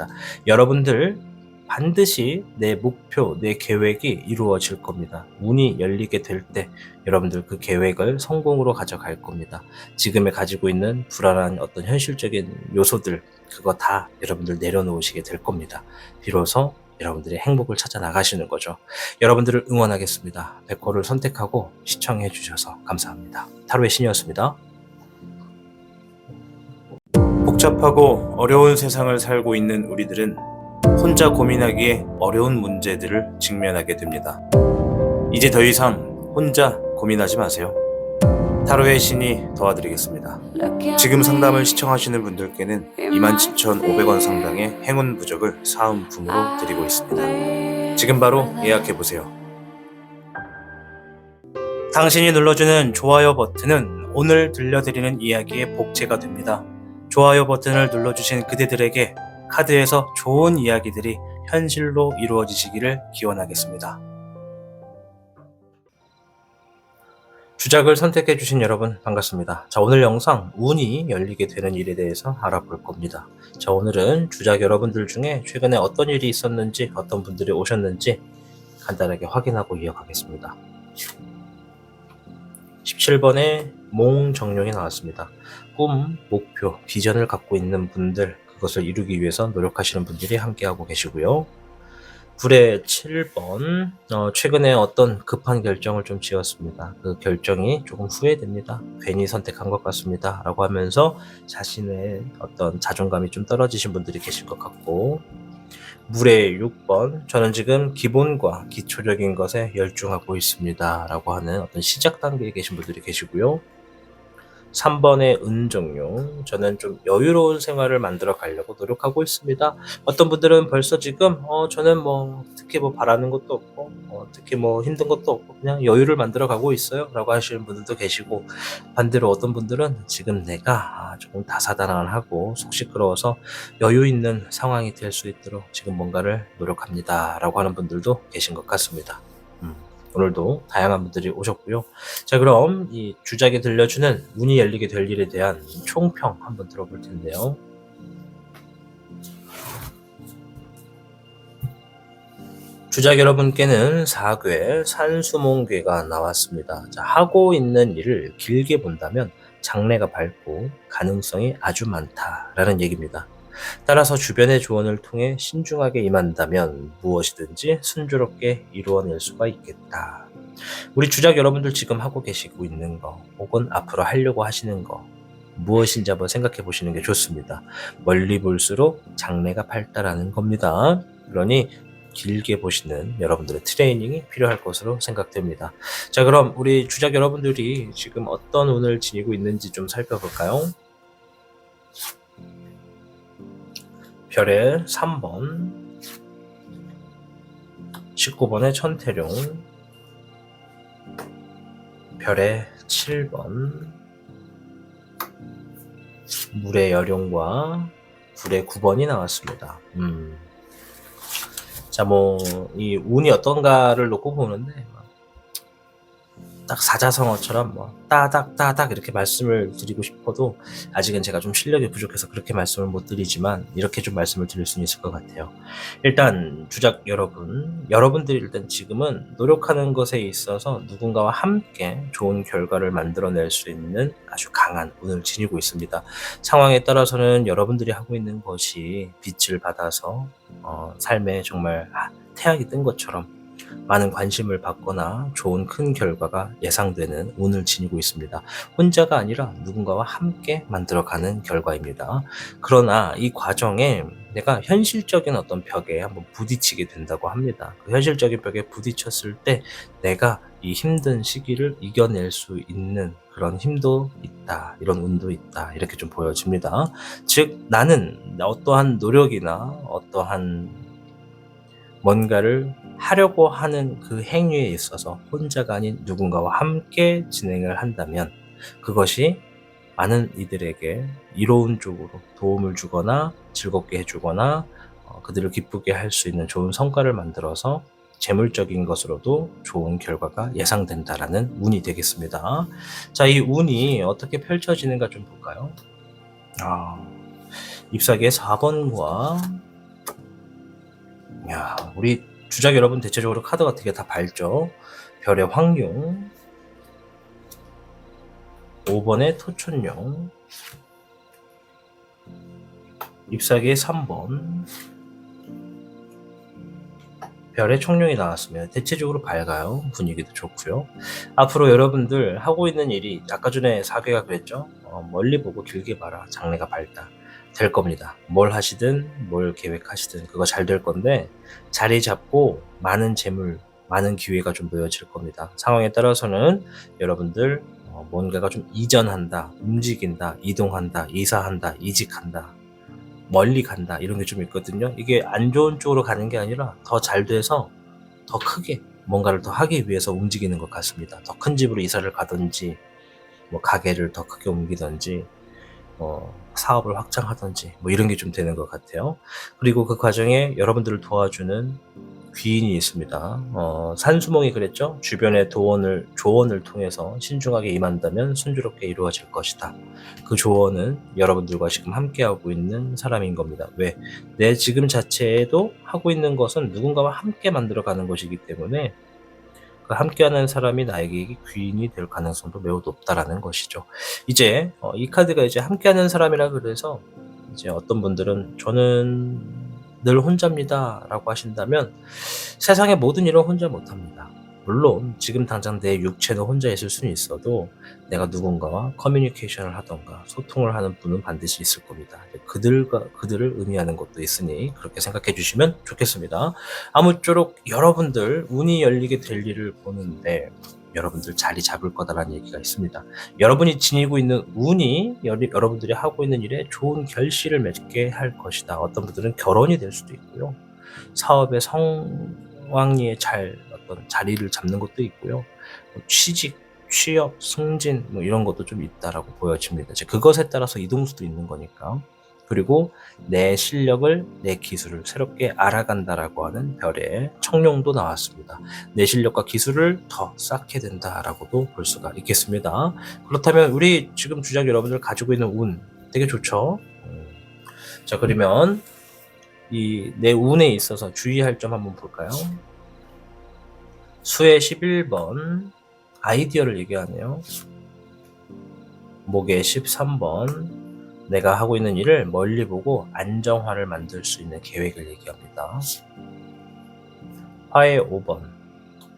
여러분들 반드시 내 목표, 내 계획이 이루어질 겁니다. 운이 열리게 될 때 여러분들 그 계획을 성공으로 가져갈 겁니다. 지금에 가지고 있는 불안한 어떤 현실적인 요소들, 그거 다 여러분들 내려놓으시게 될 겁니다. 비로소 여러분들의 행복을 찾아 나가시는 거죠. 여러분들을 응원하겠습니다. 백호를 선택하고 시청해 주셔서 감사합니다. 타로의 신이었습니다. 복잡하고 어려운 세상을 살고 있는 우리들은 혼자 고민하기에 어려운 문제들을 직면하게 됩니다. 이제 더 이상 혼자 고민하지 마세요. 타로의 신이 도와드리겠습니다. 지금 상담을 시청하시는 분들께는 27,500원 상당의 행운 부적을 사은품으로 드리고 있습니다. 지금 바로 예약해보세요. 당신이 눌러주는 좋아요 버튼은 오늘 들려드리는 이야기의 복제가 됩니다. 좋아요 버튼을 눌러주신 그대들에게 카드에서 좋은 이야기들이 현실로 이루어지시기를 기원하겠습니다. 주작을 선택해주신 여러분 반갑습니다. 자, 오늘 영상 운이 열리게 되는 일에 대해서 알아볼 겁니다. 자, 오늘은 주작 여러분들 중에 최근에 어떤 일이 있었는지, 어떤 분들이 오셨는지 간단하게 확인하고 이어가겠습니다. 17번에 몽정룡이 나왔습니다. 꿈, 목표, 비전을 갖고 있는 분들, 그것을 이루기 위해서 노력하시는 분들이 함께하고 계시고요. 불의 7번, 최근에 어떤 급한 결정을 좀 지었습니다. 그 결정이 조금 후회됩니다. 괜히 선택한 것 같습니다. 라고 하면서 자신의 어떤 자존감이 좀 떨어지신 분들이 계실 것 같고, 물의 6번, 저는 지금 기본과 기초적인 것에 열중하고 있습니다. 라고 하는 어떤 시작 단계에 계신 분들이 계시고요. 3번의 은정용, 저는 좀 여유로운 생활을 만들어 가려고 노력하고 있습니다. 어떤 분들은 벌써 지금 저는 특히 바라는 것도 없고 특히 힘든 것도 없고 그냥 여유를 만들어 가고 있어요 라고 하시는 분들도 계시고, 반대로 어떤 분들은 지금 내가 조금 다사다난하고 속 시끄러워서 여유 있는 상황이 될 수 있도록 지금 뭔가를 노력합니다 라고 하는 분들도 계신 것 같습니다. 오늘도 다양한 분들이 오셨고요. 자, 그럼 이 주작에 들려주는 운이 열리게 될 일에 대한 총평 한번 들어볼 텐데요. 주작 여러분께는 4괴 산수몽괴가 나왔습니다. 자, 하고 있는 일을 길게 본다면 장래가 밝고 가능성이 아주 많다라는 얘기입니다. 따라서 주변의 조언을 통해 신중하게 임한다면 무엇이든지 순조롭게 이루어낼 수가 있겠다. 우리 주작 여러분들 지금 하고 계시고 있는 거, 혹은 앞으로 하려고 하시는 거 무엇인지 한번 생각해 보시는 게 좋습니다. 멀리 볼수록 장래가 밝다라는 겁니다. 그러니 길게 보시는 여러분들의 트레이닝이 필요할 것으로 생각됩니다. 자, 그럼 우리 주작 여러분들이 지금 어떤 운을 지니고 있는지 좀 살펴볼까요? 별의 3번, 19번의 천태룡, 별의 7번, 물의 여룡과 불의 9번이 나왔습니다. 자, 이 운이 어떤가를 놓고 보는데 딱 사자성어처럼 뭐 따닥 따닥 이렇게 말씀을 드리고 싶어도 아직은 제가 좀 실력이 부족해서 그렇게 말씀을 못 드리지만 이렇게 좀 말씀을 드릴 수는 있을 것 같아요. 일단 주작 여러분들이 일단 지금은 노력하는 것에 있어서 누군가와 함께 좋은 결과를 만들어낼 수 있는 아주 강한 운을 지니고 있습니다. 상황에 따라서는 여러분들이 하고 있는 것이 빛을 받아서 삶에 정말 태양이 뜬 것처럼 많은 관심을 받거나 좋은 큰 결과가 예상되는 운을 지니고 있습니다. 혼자가 아니라 누군가와 함께 만들어가는 결과입니다. 그러나 이 과정에 내가 현실적인 어떤 벽에 한번 부딪히게 된다고 합니다. 그 현실적인 벽에 부딪혔을 때 내가 이 힘든 시기를 이겨낼 수 있는 그런 힘도 있다, 이런 운도 있다, 이렇게 좀 보여집니다. 즉, 나는 어떠한 노력이나 어떠한 뭔가를 하려고 하는 그 행위에 있어서 혼자가 아닌 누군가와 함께 진행을 한다면 그것이 많은 이들에게 이로운 쪽으로 도움을 주거나 즐겁게 해주거나 그들을 기쁘게 할 수 있는 좋은 성과를 만들어서 재물적인 것으로도 좋은 결과가 예상된다라는 운이 되겠습니다. 자, 이 운이 어떻게 펼쳐지는가 좀 볼까요? 잎사귀의 4번과 우리 주작 여러분 대체적으로 카드가 되게 다 밝죠. 별의 황룡, 5번의 토촌룡, 잎사귀의 3번, 별의 청룡이 나왔으면 대체적으로 밝아요. 분위기도 좋고요. 앞으로 여러분들 하고 있는 일이 아까 전에 사괴가 그랬죠. 멀리 보고 길게 봐라. 장래가 밝다. 될 겁니다. 뭘 하시든 뭘 계획하시든 그거 잘 될 건데 자리 잡고 많은 재물, 많은 기회가 좀 놓여질 겁니다. 상황에 따라서는 여러분들 뭔가가 좀 이전한다, 움직인다, 이동한다, 이사한다, 이직한다, 멀리 간다 이런 게 좀 있거든요. 이게 안 좋은 쪽으로 가는 게 아니라 더 잘 돼서 더 크게 뭔가를 더 하기 위해서 움직이는 것 같습니다. 더 큰 집으로 이사를 가든지 뭐 가게를 더 크게 옮기든지 사업을 확장하든지 뭐 이런 게 좀 되는 것 같아요. 그리고 그 과정에 여러분들을 도와주는 귀인이 있습니다. 산수몽이 그랬죠. 주변의 조언을 통해서 신중하게 임한다면 순조롭게 이루어질 것이다. 그 조언은 여러분들과 지금 함께하고 있는 사람인 겁니다. 왜? 내 지금 자체에도 하고 있는 것은 누군가와 함께 만들어가는 것이기 때문에 그 함께하는 사람이 나에게 귀인이 될 가능성도 매우 높다라는 것이죠. 이제 이 카드가 이제 함께하는 사람이라 그래서 이제 어떤 분들은 저는 늘 혼자입니다라고 하신다면 세상의 모든 일은 혼자 못합니다. 물론 지금 당장 내 육체는 혼자 있을 수는 있어도 내가 누군가와 커뮤니케이션을 하던가 소통을 하는 분은 반드시 있을 겁니다. 그들을 의미하는 것도 있으니 그렇게 생각해 주시면 좋겠습니다. 아무쪼록 여러분들 운이 열리게 될 일을 보는데 여러분들 자리 잡을 거다라는 얘기가 있습니다. 여러분이 지니고 있는 운이 여러분들이 하고 있는 일에 좋은 결실을 맺게 할 것이다. 어떤 분들은 결혼이 될 수도 있고요. 사업의 성황리에 잘 어떤 자리를 잡는 것도 있고요. 취직, 취업, 승진 뭐 이런 것도 좀 있다라고 보여집니다. 그것에 따라서 이동수도 있는 거니까. 그리고 내 실력을, 내 기술을 새롭게 알아간다라고 하는 별의 청룡도 나왔습니다. 내 실력과 기술을 더 쌓게 된다라고도 볼 수가 있겠습니다. 그렇다면 우리 지금 주작 여러분들 가지고 있는 운 되게 좋죠? 자, 그러면 이 내 운에 있어서 주의할 점 한번 볼까요? 수의 11번 아이디어를 얘기하네요. 목의 13번 내가 하고 있는 일을 멀리 보고 안정화를 만들 수 있는 계획을 얘기합니다. 화의 5번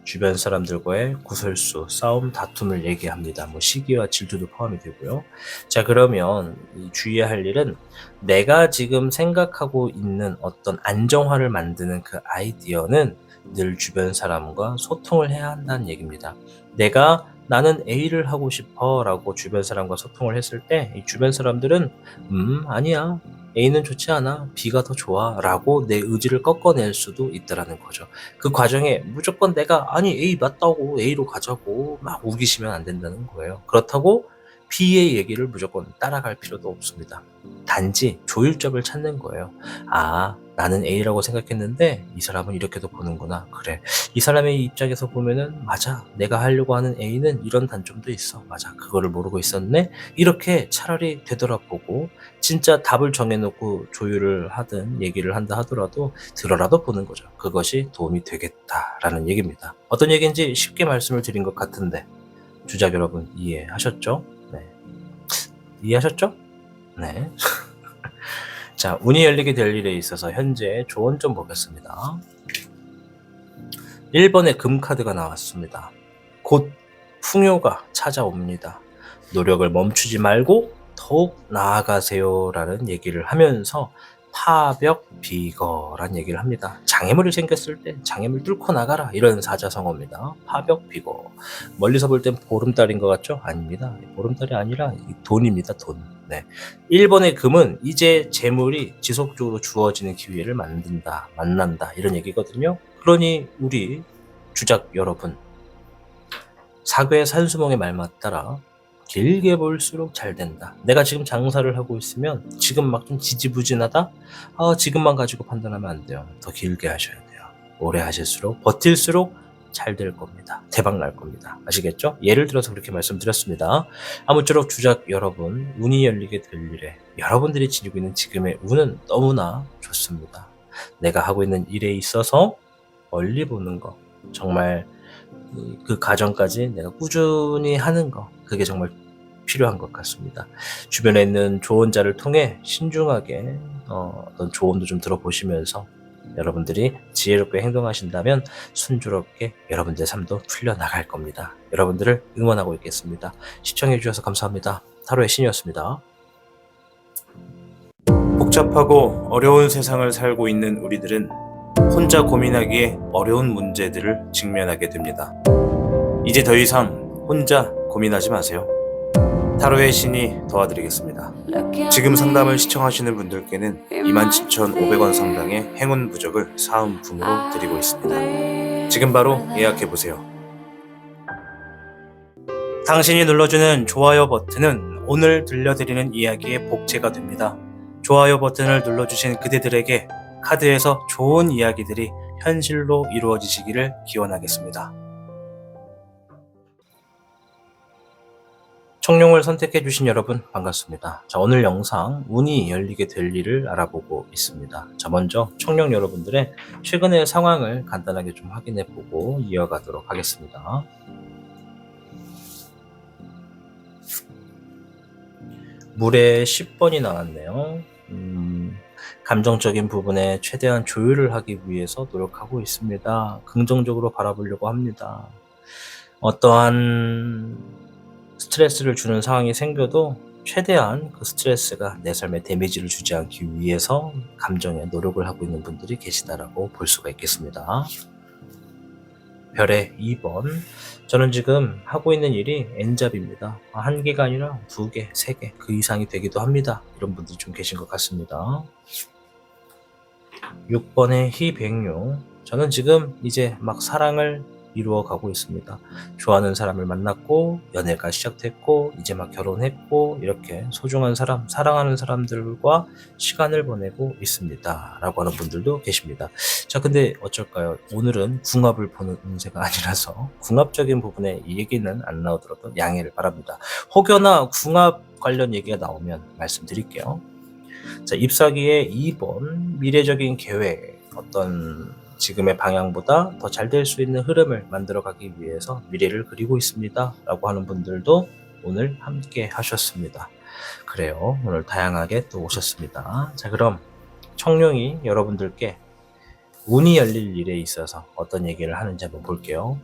주변 사람들과의 구설수, 싸움, 다툼을 얘기합니다. 뭐 시기와 질투도 포함이 되고요. 자, 그러면 주의해야 할 일은 내가 지금 생각하고 있는 어떤 안정화를 만드는 그 아이디어는 늘 주변 사람과 소통을 해야 한다는 얘기입니다. 나는 A를 하고 싶어 라고 주변 사람과 소통을 했을 때 이 주변 사람들은 아니야. A는 좋지 않아. B가 더 좋아. 라고 내 의지를 꺾어낼 수도 있다라는 거죠. 그 과정에 무조건 내가 아니 A 맞다고 A로 가자고 막 우기시면 안 된다는 거예요. 그렇다고 B의 얘기를 무조건 따라갈 필요도 없습니다. 단지 조율점을 찾는 거예요. 아, 나는 A라고 생각했는데 이 사람은 이렇게도 보는구나. 그래, 이 사람의 입장에서 보면은 맞아, 내가 하려고 하는 A는 이런 단점도 있어. 맞아, 그거를 모르고 있었네. 이렇게 차라리 되돌아보고 진짜 답을 정해놓고 조율을 하든 얘기를 한다 하더라도 들어라도 보는 거죠. 그것이 도움이 되겠다라는 얘기입니다. 어떤 얘기인지 쉽게 말씀을 드린 것 같은데 주작 여러분 이해하셨죠? 네. 이해하셨죠? 네. 자, 운이 열리게 될 일에 있어서 현재 조언 좀 보겠습니다. 1번의 금카드가 나왔습니다. 곧 풍요가 찾아옵니다. 노력을 멈추지 말고 더욱 나아가세요 라는 얘기를 하면서 파벽 비거란 얘기를 합니다. 장애물이 생겼을 때 장애물 뚫고 나가라, 이런 사자성어입니다. 파벽 비거. 멀리서 볼 땐 보름달인 것 같죠? 아닙니다. 보름달이 아니라 돈입니다. 돈. 네. 1번의 금은 이제 재물이 지속적으로 주어지는 기회를 만난다 이런 얘기거든요. 그러니 우리 주작 여러분, 사괴 산수몽의 말만 따라 길게 볼수록 잘 된다. 내가 지금 장사를 하고 있으면 지금 막 좀 지지부진하다? 지금만 가지고 판단하면 안 돼요. 더 길게 하셔야 돼요. 오래 하실수록, 버틸수록 잘 될 겁니다. 대박 날 겁니다. 아시겠죠? 예를 들어서 그렇게 말씀드렸습니다. 아무쪼록 주작 여러분, 운이 열리게 될 일에 여러분들이 지니고 있는 지금의 운은 너무나 좋습니다. 내가 하고 있는 일에 있어서 멀리 보는 거, 정말 그 과정까지 내가 꾸준히 하는 거, 그게 정말 필요한 것 같습니다. 주변에 있는 조언자를 통해 신중하게 어떤 조언도 좀 들어보시면서 여러분들이 지혜롭게 행동하신다면 순조롭게 여러분들의 삶도 풀려나갈 겁니다. 여러분들을 응원하고 있겠습니다. 시청해 주셔서 감사합니다. 타로의 신이었습니다. 복잡하고 어려운 세상을 살고 있는 우리들은 혼자 고민하기에 어려운 문제들을 직면하게 됩니다. 이제 더 이상 혼자 고민하지 마세요. 타로의 신이 도와드리겠습니다. 지금 상담을 시청하시는 분들께는 27,500원 상당의 행운 부적을 사은품으로 드리고 있습니다. 지금 바로 예약해보세요. 당신이 눌러주는 좋아요 버튼은 오늘 들려드리는 이야기의 복제가 됩니다. 좋아요 버튼을 눌러주신 그대들에게 카드에서 좋은 이야기들이 현실로 이루어지시기를 기원하겠습니다. 청룡을 선택해주신 여러분 반갑습니다. 자, 오늘 영상 운이 열리게 될 일을 알아보고 있습니다. 자, 먼저 청룡 여러분들의 최근의 상황을 간단하게 좀 확인해보고 이어가도록 하겠습니다. 물에 10번이 나왔네요. 감정적인 부분에 최대한 조율을 하기 위해서 노력하고 있습니다. 긍정적으로 바라보려고 합니다. 어떠한 스트레스를 주는 상황이 생겨도 최대한 그 스트레스가 내 삶에 데미지를 주지 않기 위해서 감정에 노력을 하고 있는 분들이 계시다라고 볼 수가 있겠습니다. 별의 2번. 저는 지금 하고 있는 일이 N잡입니다. 한 개가 아니라 2개, 3개, 그 이상이 되기도 합니다. 이런 분들이 좀 계신 것 같습니다. 6번의 희백룡. 저는 지금 이제 막 사랑을 이루어가고 있습니다. 좋아하는 사람을 만났고 연애가 시작됐고 이제 막 결혼했고 이렇게 소중한 사람, 사랑하는 사람들과 시간을 보내고 있습니다 라고 하는 분들도 계십니다. 자, 근데 어쩔까요? 오늘은 궁합을 보는 운세가 아니라서 궁합적인 부분에 이 얘기는 안 나오더라도 양해를 바랍니다. 혹여나 궁합 관련 얘기가 나오면 말씀드릴게요. 자, 잎사귀의 2번. 미래적인 계획, 어떤 지금의 방향보다 더 잘 될 수 있는 흐름을 만들어가기 위해서 미래를 그리고 있습니다 라고 하는 분들도 오늘 함께 하셨습니다. 그래요, 오늘 다양하게 또 오셨습니다. 자, 그럼 청룡이 여러분들께 운이 열릴 일에 있어서 어떤 얘기를 하는지 한번 볼게요.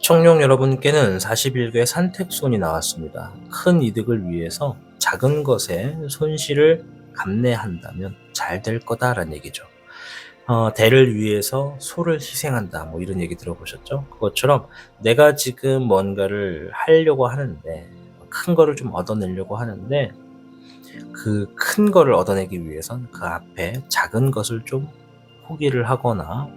청룡 여러분께는 41개 산택손이 나왔습니다. 큰 이득을 위해서 작은 것에 손실을 감내한다면 잘 될 거다라는 얘기죠. 대를 위해서 소를 희생한다, 뭐 이런 얘기 들어보셨죠? 그것처럼 내가 지금 뭔가를 하려고 하는데, 큰 거를 좀 얻어내려고 하는데 그 큰 거를 얻어내기 위해선 그 앞에 작은 것을 좀 포기를 하거나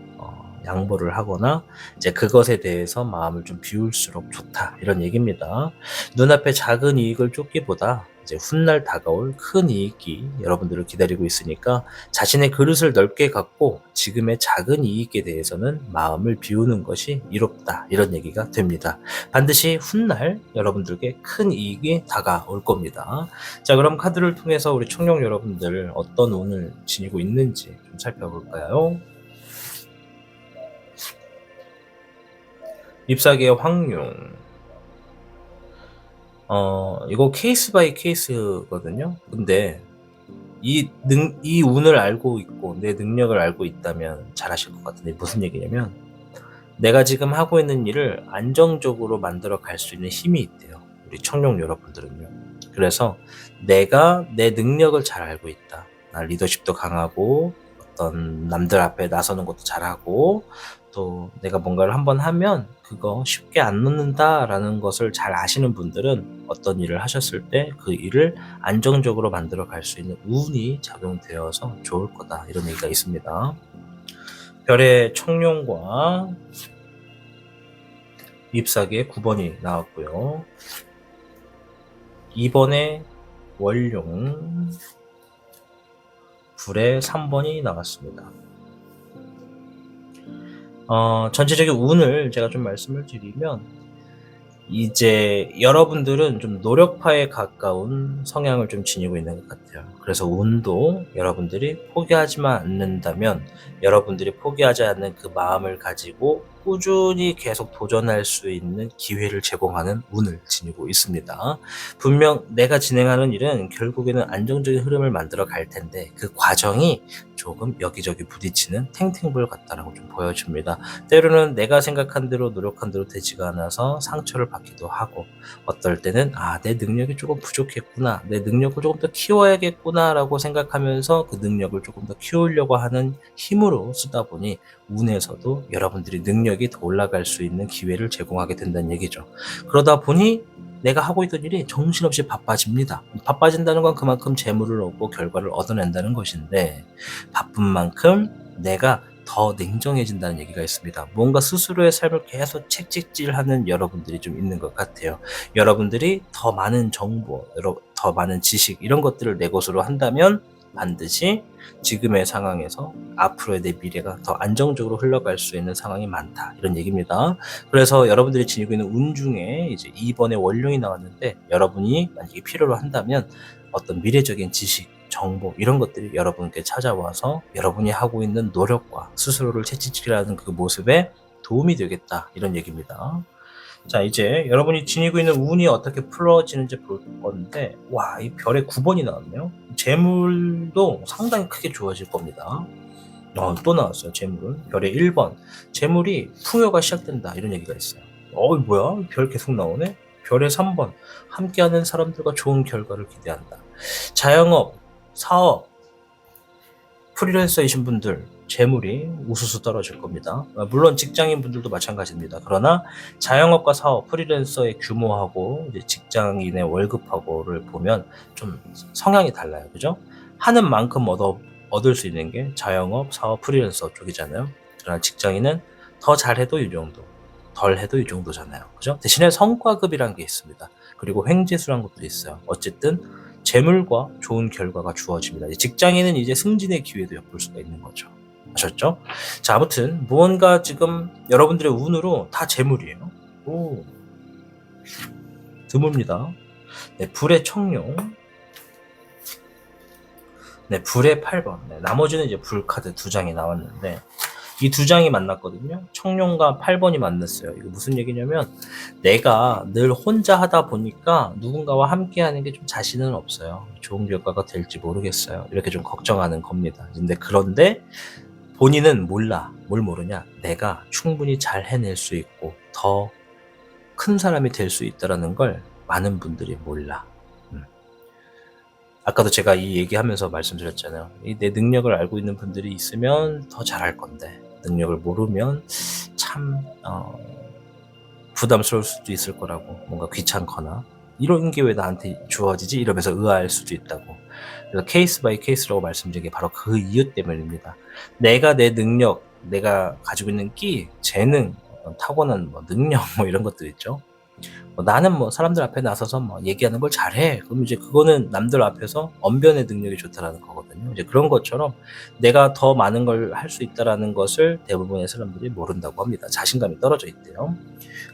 양보를 하거나 이제 그것에 대해서 마음을 좀 비울수록 좋다 이런 얘기입니다. 눈앞에 작은 이익을 쫓기보다 이제 훗날 다가올 큰 이익이 여러분들을 기다리고 있으니까 자신의 그릇을 넓게 갖고 지금의 작은 이익에 대해서는 마음을 비우는 것이 이롭다 이런 얘기가 됩니다. 반드시 훗날 여러분들께 큰 이익이 다가올 겁니다. 자, 그럼 카드를 통해서 우리 청룡 여러분들 어떤 운을 지니고 있는지 좀 살펴볼까요? 잎사귀의 황룡. 이거 케이스 바이 케이스거든요. 근데 이 운을 알고 있고 내 능력을 알고 있다면 잘하실 것 같은데 무슨 얘기냐면 내가 지금 하고 있는 일을 안정적으로 만들어 갈 수 있는 힘이 있대요. 우리 청룡 여러분들은요. 그래서 내가 내 능력을 잘 알고 있다. 나 리더십도 강하고 어떤 남들 앞에 나서는 것도 잘하고 또 내가 뭔가를 한번 하면 그거 쉽게 안 놓는다라는 것을 잘 아시는 분들은 어떤 일을 하셨을 때 그 일을 안정적으로 만들어 갈 수 있는 운이 작용되어서 좋을 거다 이런 얘기가 있습니다. 별의 청룡과 잎사귀의 9번이 나왔고요. 2번에 월룡, 불의 3번이 나왔습니다. 전체적인 운을 제가 좀 말씀을 드리면 이제 여러분들은 좀 노력파에 가까운 성향을 좀 지니고 있는 것 같아요. 그래서 운도 여러분들이 포기하지만 않는다면 여러분들이 포기하지 않는 그 마음을 가지고 꾸준히 계속 도전할 수 있는 기회를 제공하는 운을 지니고 있습니다. 분명 내가 진행하는 일은 결국에는 안정적인 흐름을 만들어 갈 텐데 그 과정이 조금 여기저기 부딪히는 탱탱볼 같다라고 좀 보여줍니다. 때로는 내가 생각한 대로 노력한 대로 되지가 않아서 상처를 받기도 하고 어떨 때는 내 능력이 조금 부족했구나, 내 능력을 조금 더 키워야겠구나 라고 생각하면서 그 능력을 조금 더 키우려고 하는 힘으로 쓰다 보니 운에서도 여러분들이 능력이 더 올라갈 수 있는 기회를 제공하게 된다는 얘기죠. 그러다 보니 내가 하고 있던 일이 정신없이 바빠집니다. 바빠진다는 건 그만큼 재물을 얻고 결과를 얻어낸다는 것인데 바쁜 만큼 내가 더 냉정해진다는 얘기가 있습니다. 뭔가 스스로의 삶을 계속 채찍질하는 여러분들이 좀 있는 것 같아요. 여러분들이 더 많은 정보, 더 많은 지식 이런 것들을 내 것으로 한다면 반드시 지금의 상황에서 앞으로의 내 미래가 더 안정적으로 흘러갈 수 있는 상황이 많다 이런 얘기입니다. 그래서 여러분들이 지니고 있는 운 중에 이제 2번의 원룡이 나왔는데 여러분이 만약에 필요로 한다면 어떤 미래적인 지식, 정보 이런 것들이 여러분께 찾아와서 여러분이 하고 있는 노력과 스스로를 채찍질하는 그 모습에 도움이 되겠다 이런 얘기입니다. 자, 이제 여러분이 지니고 있는 운이 어떻게 풀어지는지 볼 건데 이 별의 9번이 나왔네요. 재물도 상당히 크게 좋아질 겁니다. 또 나왔어요. 재물은 별의 1번 재물이 풍요가 시작된다 이런 얘기가 있어요. 뭐야 별 계속 나오네. 별의 3번 함께하는 사람들과 좋은 결과를 기대한다. 자영업, 사업, 프리랜서이신 분들 재물이 우수수 떨어질 겁니다. 물론 직장인 분들도 마찬가지입니다. 그러나 자영업과 사업, 프리랜서의 규모하고 이제 직장인의 월급하고를 보면 좀 성향이 달라요. 그죠? 하는 만큼 얻을 수 있는 게 자영업, 사업, 프리랜서 쪽이잖아요. 그러나 직장인은 더 잘해도 이 정도, 덜 해도 이 정도잖아요. 그죠? 대신에 성과급이라는 게 있습니다. 그리고 횡재수라는 것도 있어요. 어쨌든 재물과 좋은 결과가 주어집니다. 직장인은 이제 승진의 기회도 엿볼 수가 있는 거죠. 아셨죠? 자, 아무튼 무언가 지금 여러분들의 운으로 다 재물이에요. 드뭅니다. 네, 불의 청룡. 네, 불의 8번. 네, 나머지는 이제 불 카드 2장이 나왔는데 이 2장이 만났거든요. 청룡과 8번이 만났어요. 이거 무슨 얘기냐면 내가 늘 혼자 하다 보니까 누군가와 함께 하는 게 좀 자신은 없어요. 좋은 결과가 될지 모르겠어요. 이렇게 좀 걱정하는 겁니다. 그런데 본인은 몰라. 뭘 모르냐? 내가 충분히 잘 해낼 수 있고 더 큰 사람이 될 수 있다는 걸 많은 분들이 몰라. 아까도 제가 이 얘기하면서 말씀드렸잖아요. 내 능력을 알고 있는 분들이 있으면 더 잘할 건데 능력을 모르면 참 부담스러울 수도 있을 거라고, 뭔가 귀찮거나 이런 게 왜 나한테 주어지지 이러면서 의아할 수도 있다고. 그래서 케이스 바이 케이스라고 말씀드린 게 바로 그 이유 때문입니다. 내가 내 능력, 내가 가지고 있는 끼, 재능, 타고난 능력 이런 것들 있죠. 나는 사람들 앞에 나서서 얘기하는 걸 잘해. 그럼 이제 그거는 남들 앞에서 언변의 능력이 좋다라는 거거든요. 이제 그런 것처럼 내가 더 많은 걸 할 수 있다라는 것을 대부분의 사람들이 모른다고 합니다. 자신감이 떨어져 있대요.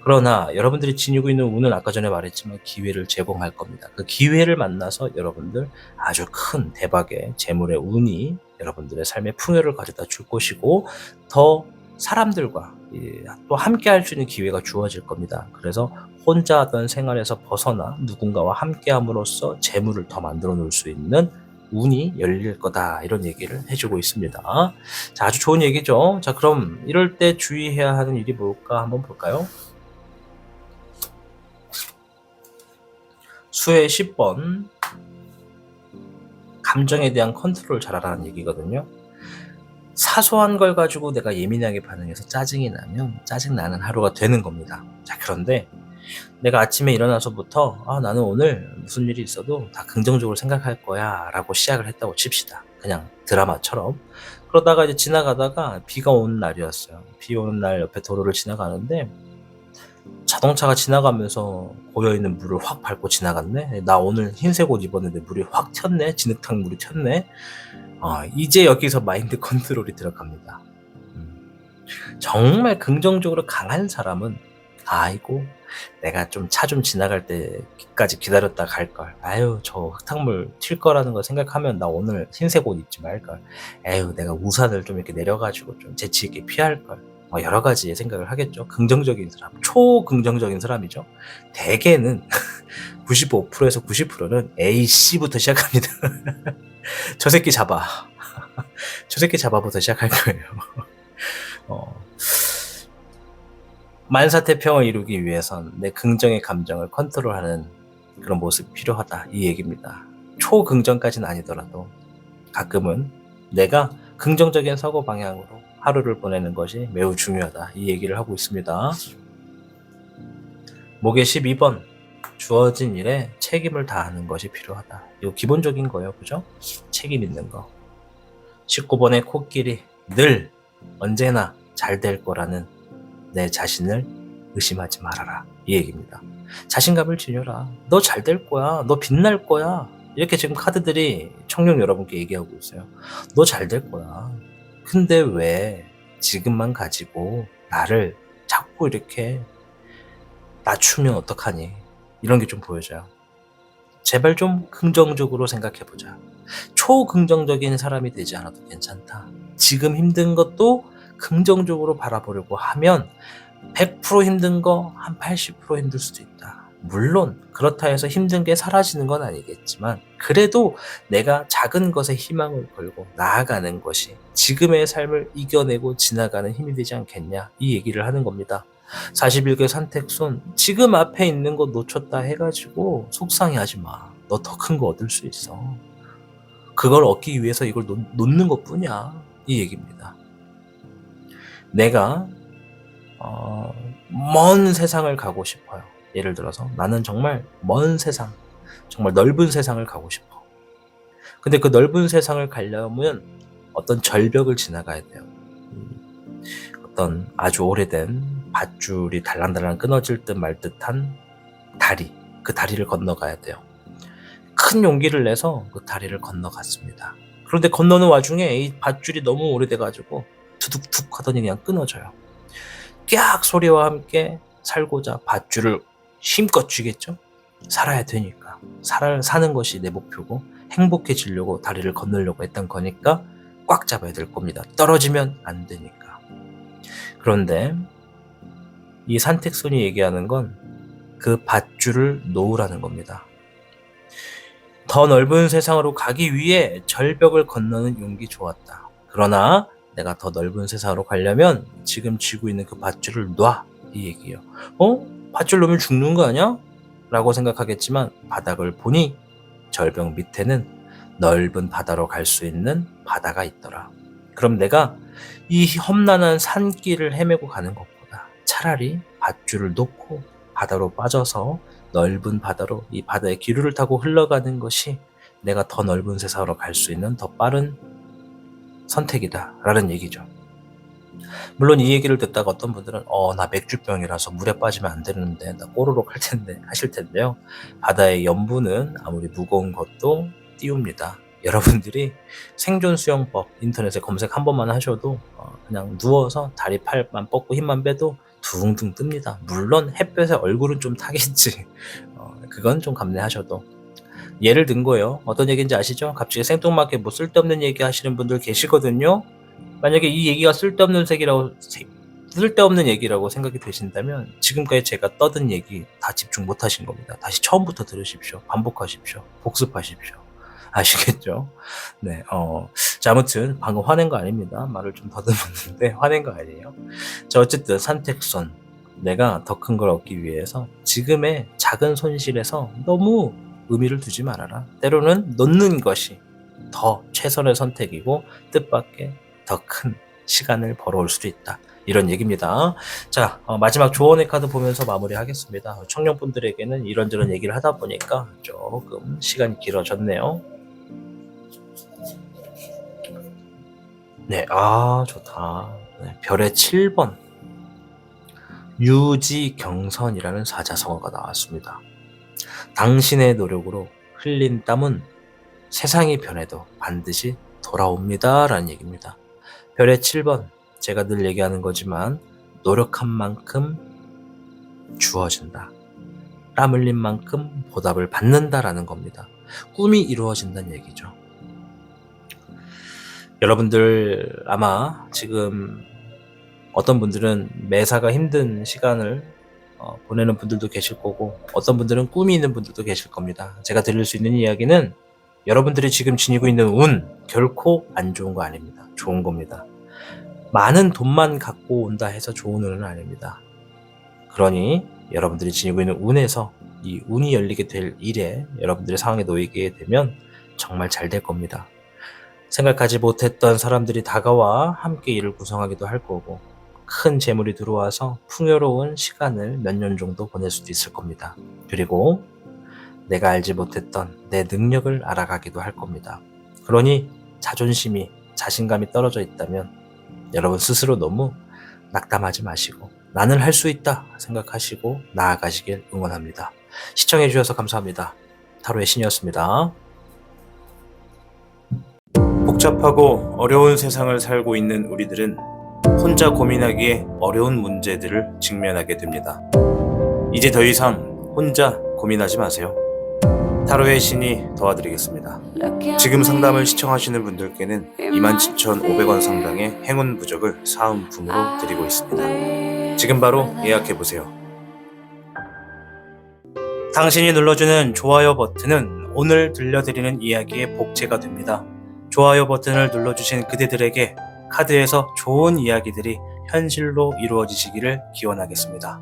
그러나 여러분들이 지니고 있는 운은 아까 전에 말했지만 기회를 제공할 겁니다. 그 기회를 만나서 여러분들 아주 큰 대박의 재물의 운이 여러분들의 삶의 풍요를 가져다 줄 것이고, 더 사람들과 또 함께 할 수 있는 기회가 주어질 겁니다. 그래서 혼자 하던 생활에서 벗어나 누군가와 함께 함으로써 재물을 더 만들어 놓을 수 있는 운이 열릴 거다, 이런 얘기를 해주고 있습니다. 자, 아주 좋은 얘기죠. 자, 그럼 이럴 때 주의해야 하는 일이 뭘까 한번 볼까요? 수의 10번, 감정에 대한 컨트롤 잘하라는 얘기거든요. 사소한 걸 가지고 내가 예민하게 반응해서 짜증이 나면 짜증나는 하루가 되는 겁니다. 자, 그런데 내가 아침에 일어나서부터 나는 오늘 무슨 일이 있어도 다 긍정적으로 생각할 거야 라고 시작을 했다고 칩시다. 그냥 드라마처럼. 그러다가 이제 지나가다가 비가 오는 날이었어요. 비 오는 날 옆에 도로를 지나가는데 자동차가 지나가면서 고여있는 물을 확 밟고 지나갔네. 나 오늘 흰색 옷 입었는데 물이 확 튀었네. 진흙탕 물이 튀었네. 이제 여기서 마인드 컨트롤이 들어갑니다. 정말 긍정적으로 강한 사람은 아이고, 내가 좀 차 좀 지나갈 때까지 기다렸다 갈걸. 아유, 저 흙탕물 튈 거라는 거 생각하면 나 오늘 흰색 옷 입지 말걸. 에휴, 내가 우산을 좀 이렇게 내려가지고 좀 재치 있게 피할걸. 여러 가지 생각을 하겠죠. 긍정적인 사람, 초긍정적인 사람이죠. 대개는 95%에서 90%는 A씨부터 시작합니다. 저 새끼 잡아. 저 새끼 잡아부터 시작할 거예요. 만사태평을 이루기 위해선 내 긍정의 감정을 컨트롤하는 그런 모습이 필요하다, 이 얘기입니다. 초긍정까지는 아니더라도 가끔은 내가 긍정적인 사고 방향으로 하루를 보내는 것이 매우 중요하다, 이 얘기를 하고 있습니다. 목의 12번, 주어진 일에 책임을 다하는 것이 필요하다. 이거 기본적인 거예요, 그죠? 책임 있는 거. 19번의 코끼리, 늘 언제나 잘 될 거라는 내 자신을 의심하지 말아라, 이 얘기입니다. 자신감을 지녀라. 너 잘 될 거야. 너 빛날 거야. 이렇게 지금 카드들이 청룡 여러분께 얘기하고 있어요. 너 잘 될 거야. 근데 왜 지금만 가지고 나를 자꾸 이렇게 낮추면 어떡하니? 이런 게 좀 보여져요. 제발 좀 긍정적으로 생각해보자. 초긍정적인 사람이 되지 않아도 괜찮다. 지금 힘든 것도 긍정적으로 바라보려고 하면 100% 힘든 거 한 80% 힘들 수도 있다. 물론 그렇다 해서 힘든 게 사라지는 건 아니겠지만, 그래도 내가 작은 것에 희망을 걸고 나아가는 것이 지금의 삶을 이겨내고 지나가는 힘이 되지 않겠냐, 이 얘기를 하는 겁니다. 41개 선택손, 지금 앞에 있는 거 놓쳤다 해가지고 속상해하지 마. 너 더 큰 거 얻을 수 있어. 그걸 얻기 위해서 이걸 놓는 것 뿐이야, 이 얘기입니다. 내가 먼 세상을 가고 싶어요. 예를 들어서 나는 정말 먼 세상, 정말 넓은 세상을 가고 싶어. 근데 그 넓은 세상을 가려면 어떤 절벽을 지나가야 돼요. 어떤 아주 오래된 밧줄이 달랑달랑 끊어질 듯 말 듯한 다리, 그 다리를 건너가야 돼요. 큰 용기를 내서 그 다리를 건너갔습니다. 그런데 건너는 와중에 이 밧줄이 너무 오래돼가지고 두둑툭 하더니 그냥 끊어져요. 깍 소리와 함께 살고자 밧줄을 힘껏 쥐겠죠? 살아야 되니까. 사는 것이 내 목표고 행복해지려고 다리를 건너려고 했던 거니까 꽉 잡아야 될 겁니다. 떨어지면 안 되니까. 그런데 이 산택손이 얘기하는 건 그 밧줄을 놓으라는 겁니다. 더 넓은 세상으로 가기 위해 절벽을 건너는 용기 좋았다. 그러나 내가 더 넓은 세상으로 가려면 지금 쥐고 있는 그 밧줄을 놔, 이 얘기예요. 밧줄 놓으면 죽는 거 아니야? 라고 생각하겠지만 바닥을 보니 절벽 밑에는 넓은 바다로 갈 수 있는 바다가 있더라. 그럼 내가 이 험난한 산길을 헤매고 가는 것보다 차라리 밧줄을 놓고 바다로 빠져서 넓은 바다로 이 바다의 기류를 타고 흘러가는 것이 내가 더 넓은 세상으로 갈 수 있는 더 빠른 선택이다 라는 얘기죠. 물론 이 얘기를 듣다가 어떤 분들은 나 맥주병이라서 물에 빠지면 안 되는데 나 꼬르륵 할 텐데 하실 텐데요. 바다의 염분은 아무리 무거운 것도 띄웁니다. 여러분들이 생존 수영법 인터넷에 검색 한 번만 하셔도 그냥 누워서 다리 팔만 뻗고 힘만 빼도 둥둥 뜹니다. 물론 햇볕에 얼굴은 좀 타겠지. 그건 좀 감내하셔도. 예를 든 거예요. 어떤 얘기인지 아시죠? 갑자기 생뚱맞게 뭐 쓸데없는 얘기 하시는 분들 계시거든요. 만약에 이 얘기가 쓸데없는 얘기라고 생각이 되신다면 지금까지 제가 떠든 얘기 다 집중 못 하신 겁니다. 다시 처음부터 들으십시오. 반복하십시오. 복습하십시오. 아시겠죠? 네, 자, 아무튼 방금 화낸 거 아닙니다. 말을 좀 더듬었는데 화낸 거 아니에요. 자, 어쨌든 선택선. 내가 더 큰 걸 얻기 위해서 지금의 작은 손실에서 너무 의미를 두지 말아라. 때로는 놓는 것이 더 최선의 선택이고 뜻밖의 더 큰 시간을 벌어올 수도 있다. 이런 얘기입니다. 자, 마지막 조언의 카드 보면서 마무리하겠습니다. 청년분들에게는 이런저런 얘기를 하다 보니까 조금 시간이 길어졌네요. 네, 좋다. 네, 별의 7번. 유지경선이라는 사자성어가 나왔습니다. 당신의 노력으로 흘린 땀은 세상이 변해도 반드시 돌아옵니다. 라는 얘기입니다. 별의 7번, 제가 늘 얘기하는 거지만 노력한 만큼 주어진다. 땀 흘린 만큼 보답을 받는다라는 겁니다. 꿈이 이루어진다는 얘기죠. 여러분들 아마 지금 어떤 분들은 매사가 힘든 시간을 보내는 분들도 계실 거고 어떤 분들은 꿈이 있는 분들도 계실 겁니다. 제가 드릴 수 있는 이야기는 여러분들이 지금 지니고 있는 운 결코 안 좋은 거 아닙니다. 좋은 겁니다. 많은 돈만 갖고 온다 해서 좋은 운은 아닙니다. 그러니 여러분들이 지니고 있는 운에서 이 운이 열리게 될 일에 여러분들의 상황에 놓이게 되면 정말 잘 될 겁니다. 생각하지 못했던 사람들이 다가와 함께 일을 구성하기도 할 거고 큰 재물이 들어와서 풍요로운 시간을 몇 년 정도 보낼 수도 있을 겁니다. 그리고 내가 알지 못했던 내 능력을 알아가기도 할 겁니다. 그러니 자존심이 자신감이 떨어져 있다면 여러분 스스로 너무 낙담하지 마시고 나는 할 수 있다 생각하시고 나아가시길 응원합니다. 시청해 주셔서 감사합니다. 타로의 신이었습니다. 복잡하고 어려운 세상을 살고 있는 우리들은 혼자 고민하기에 어려운 문제들을 직면하게 됩니다. 이제 더 이상 혼자 고민하지 마세요. 타로의 신이 도와드리겠습니다. 지금 상담을 시청하시는 분들께는 27,500원 상당의 행운 부적을 사은품으로 드리고 있습니다. 지금 바로 예약해보세요. 당신이 눌러주는 좋아요 버튼은 오늘 들려드리는 이야기의 복제가 됩니다. 좋아요 버튼을 눌러주신 그대들에게 카드에서 좋은 이야기들이 현실로 이루어지시기를 기원하겠습니다.